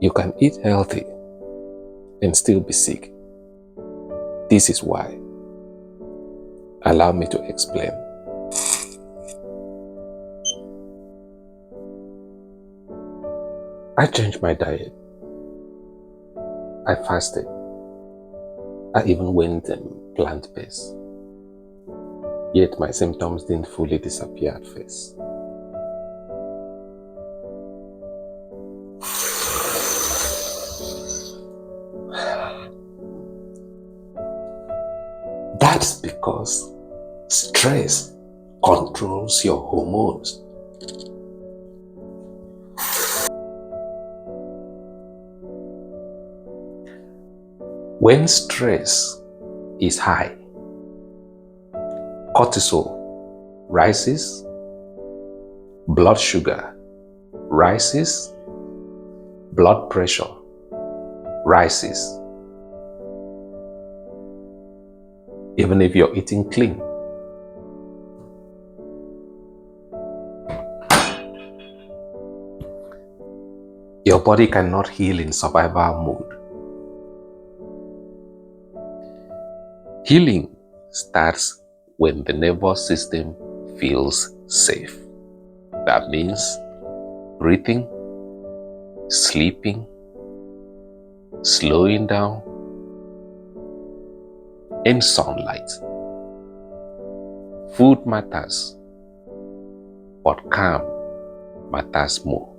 You can eat healthy and still be sick. This is why. Allow me to explain. I changed my diet. I fasted. I even went plant-based. Yet my symptoms didn't fully disappear at first. That's because stress controls your hormones. When stress is high, cortisol rises, blood sugar rises, blood pressure rises. Even if you're eating clean. Your body cannot heal in survival mode. Healing starts when the nervous system feels safe. That means breathing, sleeping, slowing down, and sunlight. Food matters, but calm matters more.